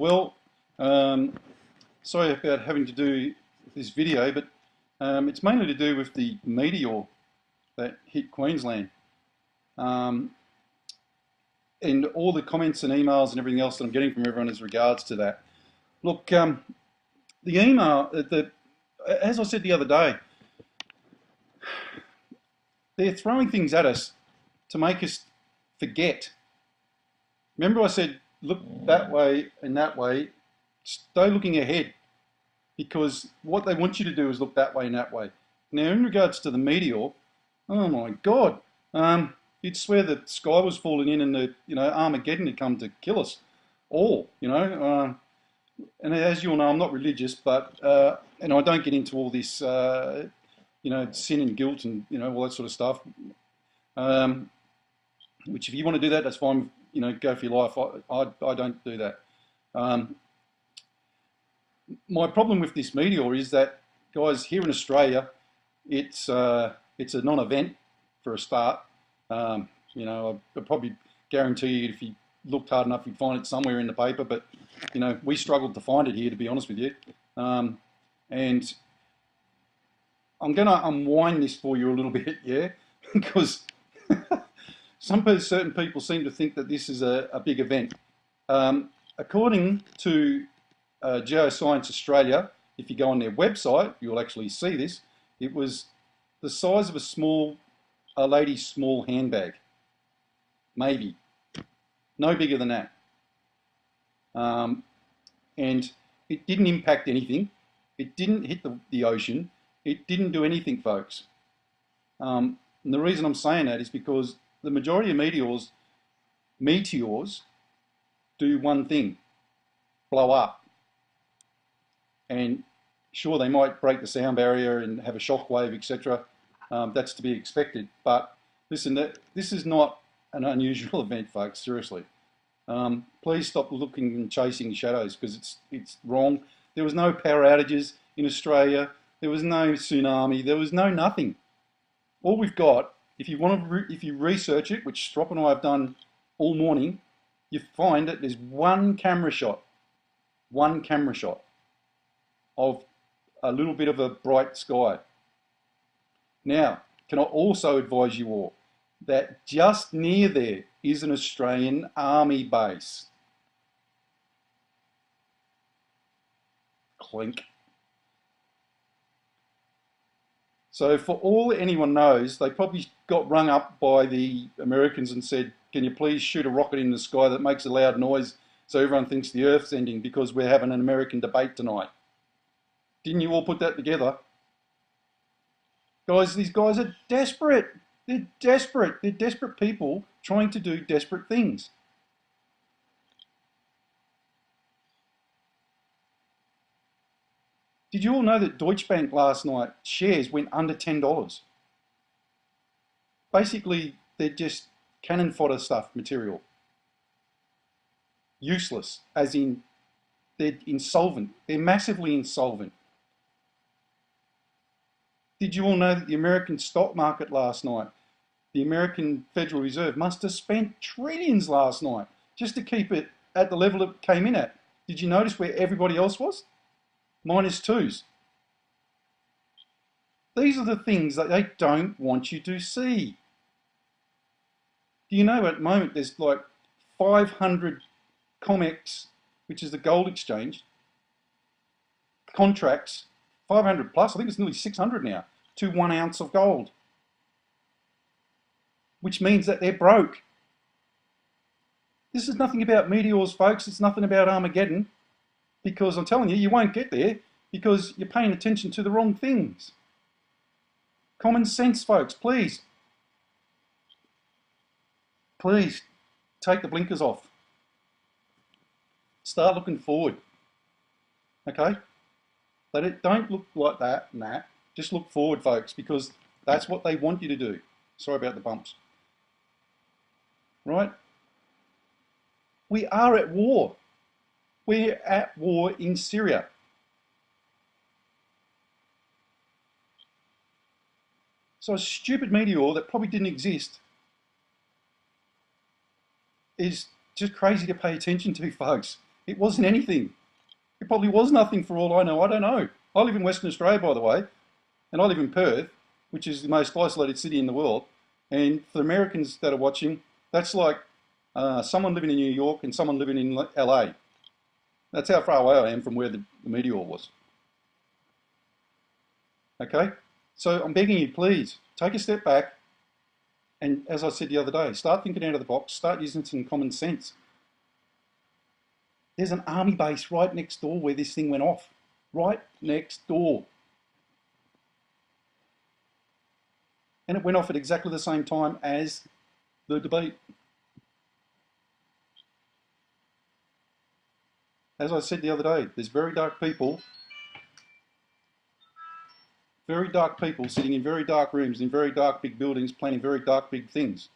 well. Sorry about having to do this video, but it's mainly to do with the meteor that hit Queensland. And all the comments and emails and everything else that I'm getting from everyone as regards to that. Look, the email, as I said the other day, they're throwing things at us to make us forget. Remember I said, look that way and that way, stay looking ahead, because what they want you to do is look that way and that way. Now, in regards to the meteor, oh my God, you'd swear the sky was falling in and Armageddon had come to kill us all, and as you all know, I'm not religious, but, and I don't get into all this, sin and guilt and, all that sort of stuff. Which if you want to do that, that's fine, go for your life. I don't do that. My problem with this meteor is that, guys, here in Australia, it's a non-event for a start. I probably guarantee you if you looked hard enough, you'd find it somewhere in the paper, but, we struggled to find it here, to be honest with you. And I'm going to unwind this for you a little bit, yeah, because certain people seem to think that this is a big event. According to Geoscience Australia, if you go on their website, you'll actually see this. It was the size of a lady's small handbag, maybe, no bigger than that. And it didn't impact anything. It didn't hit the ocean. It didn't do anything, folks. And the reason I'm saying that is because the majority of meteors do one thing: blow up. And sure, they might break the sound barrier and have a shock wave, etc. That's to be expected. But listen, this is not an unusual event, folks. Seriously, please stop looking and chasing shadows, because it's wrong. There was no power outages in Australia. There was no tsunami. There was no nothing. All we've got, if you research it, which Strop and I have done all morning, you find that there's one camera shot of a little bit of a bright sky. Now, can I also advise you all that just near there is an Australian Army base. Clink. So for all anyone knows, they probably got rung up by the Americans and said, can you please shoot a rocket in the sky that makes a loud noise so everyone thinks the Earth's ending because we're having an American debate tonight? Didn't you all put that together? Guys, these guys are desperate. They're desperate. They're desperate people trying to do desperate things. Did you all know that Deutsche Bank last night shares went under $10? Basically, they're just cannon fodder stuff, material. Useless, as in they're insolvent. They're massively insolvent. Did you all know that the American stock market last night, the American Federal Reserve must have spent trillions last night just to keep it at the level it came in at? Did you notice where everybody else was? -2s. These are the things that they don't want you to see. Do you know at the moment there's like 500 COMEX, which is the gold exchange, contracts, 500 plus, I think it's nearly 600 now, to 1 ounce of gold. Which means that they're broke. This is nothing about meteors, folks. It's nothing about Armageddon. Because I'm telling you, you won't get there because you're paying attention to the wrong things. Common sense, folks, please. Please, take the blinkers off. Start looking forward. Okay? Don't look like that and that. Just look forward, folks, because that's what they want you to do. Sorry about the bumps. Right? We are at war. We're at war in Syria. So a stupid meteor that probably didn't exist is just crazy to pay attention to, folks. It wasn't anything. It probably was nothing for all I know. I don't know. I live in Western Australia, by the way, and I live in Perth, which is the most isolated city in the world. And for the Americans that are watching, that's like someone living in New York and someone living in LA. That's how far away I am from where the meteor was. Okay? So I'm begging you, please, take a step back. And as I said the other day, start thinking out of the box, start using some common sense. There's an army base right next door where this thing went off. Right next door. And it went off at exactly the same time as the debate. As I said the other day, there's very dark people sitting in very dark rooms, in very dark big buildings, planning very dark big things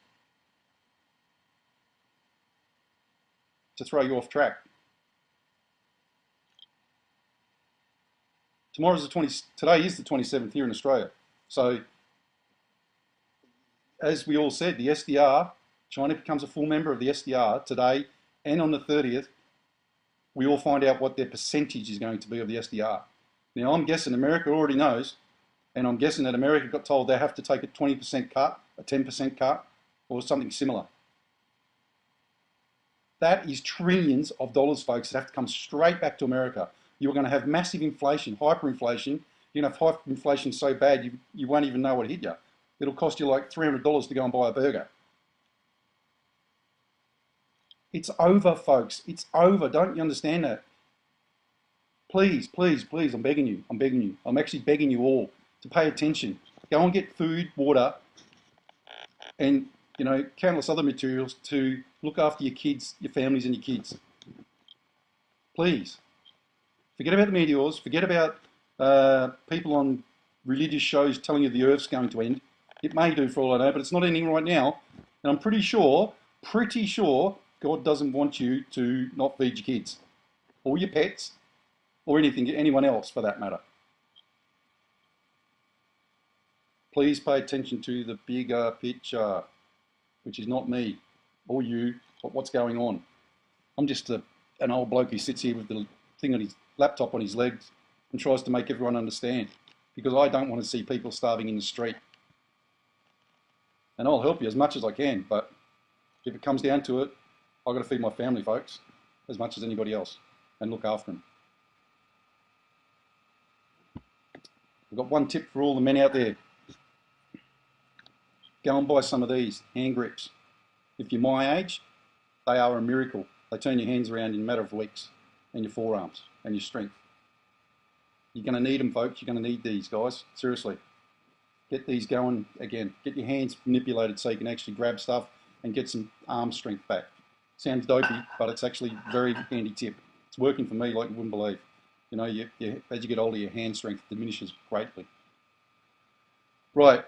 to throw you off track. Today is the 27th here in Australia. So, as we all said, the SDR, China becomes a full member of the SDR today, and on the 30th, we all find out what their percentage is going to be of the SDR. Now, I'm guessing America already knows, and I'm guessing that America got told they have to take a 20% cut, a 10% cut, or something similar. That is trillions of dollars, folks, that have to come straight back to America. You're going to have massive inflation, hyperinflation. You're going to have hyperinflation so bad you won't even know what hit you. It'll cost you like $300 to go and buy a burger. It's over, folks. It's over. Don't you understand that? Please, please, please, I'm begging you. I'm begging you. I'm actually begging you all to pay attention. Go and get food, water, and countless other materials to look after your kids, your families, and your kids. Please. Forget about the meteors. Forget about people on religious shows telling you the Earth's going to end. It may do for all I know, but it's not ending right now. And I'm pretty sure God doesn't want you to not feed your kids or your pets or anyone else for that matter. Please pay attention to the bigger picture, which is not me or you, but what's going on. I'm just an old bloke who sits here with the thing on his laptop on his legs and tries to make everyone understand, because I don't want to see people starving in the street. And I'll help you as much as I can, but if it comes down to it, I've got to feed my family, folks, as much as anybody else, and look after them. I've got one tip for all the men out there. Go and buy some of these hand grips. If you're my age, they are a miracle. They turn your hands around in a matter of weeks, and your forearms, and your strength. You're going to need them, folks. You're going to need these, guys. Seriously. Get these going again. Get your hands manipulated so you can actually grab stuff and get some arm strength back. Sounds dopey, but it's actually a very handy tip. It's working for me like you wouldn't believe. As you get older, your hand strength diminishes greatly. Right.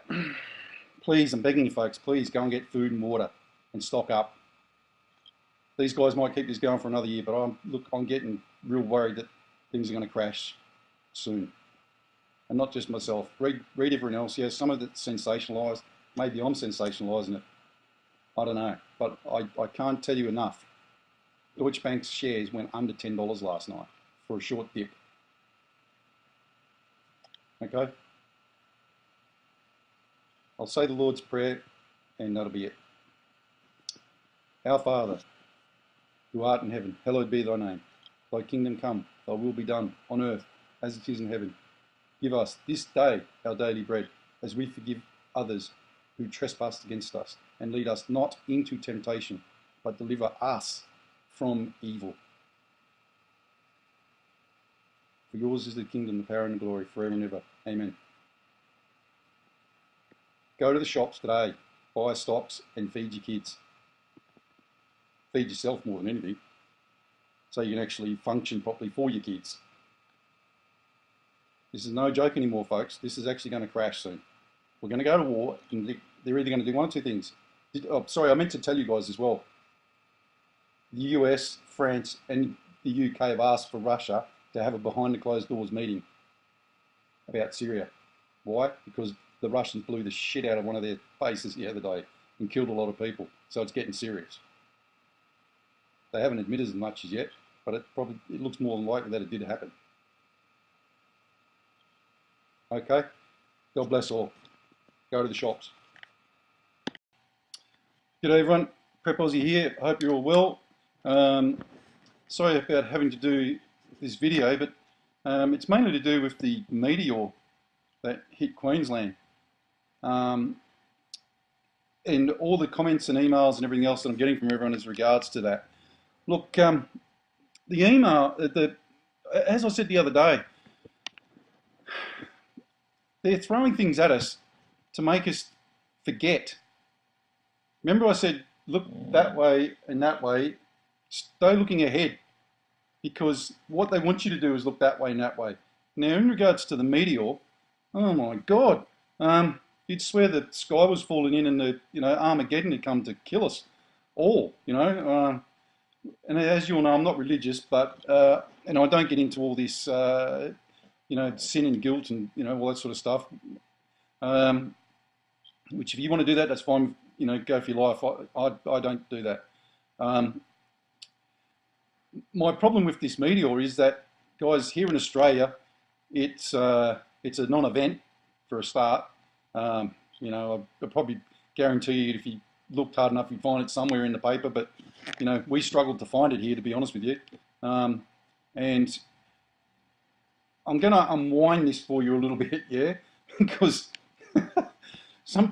Please, I'm begging you, folks, please go and get food and water and stock up. These guys might keep this going for another year, but I'm getting real worried that things are going to crash soon. And not just myself. Read everyone else. Yes, some of it's sensationalised. Maybe I'm sensationalising it. I don't know. But I can't tell you enough. Deutsche Bank's shares went under $10 last night for a short dip. Okay? I'll say the Lord's Prayer and that'll be it. Our Father, who art in heaven, hallowed be thy name. Thy kingdom come, thy will be done on earth as it is in heaven. Give us this day our daily bread, as we forgive others who trespass against us. And lead us not into temptation, but deliver us from evil. For yours is the kingdom, the power and the glory, forever and ever. Amen. Go to the shops today, buy stocks and feed your kids. Feed yourself more than anything, so you can actually function properly for your kids. This is no joke anymore, folks. This is actually going to crash soon. We're going to go to war, and they're either going to do one or two things. I meant to tell you guys as well. The US, France, and the UK have asked for Russia to have a behind the closed doors meeting about Syria. Why? Because the Russians blew the shit out of one of their bases the other day and killed a lot of people. So it's getting serious. They haven't admitted as much as yet, but it looks more than likely that it did happen. Okay, God bless all. Go to the shops. G'day everyone, Prep Aussie here. I hope you're all well. Sorry about having to do this video, but it's mainly to do with the meteor that hit Queensland. And all the comments and emails and everything else that I'm getting from everyone as regards to that. Look, the email, as I said the other day, they're throwing things at us to make us forget. Remember I said, look that way and that way, stay looking ahead, because what they want you to do is look that way and that way. Now, in regards to the meteor, oh my God, you'd swear the sky was falling in and Armageddon had come to kill us all, and as you all know, I'm not religious, but and I don't get into all this, sin and guilt and all that sort of stuff. Which, if you want to do that, that's fine. Go for your life. I don't do that. My problem with this meteor is that, guys, here in Australia, it's a non-event for a start. I probably guarantee you, if you looked hard enough, you'd find it somewhere in the paper. But we struggled to find it here, to be honest with you. And I'm going to unwind this for you a little bit, yeah, because some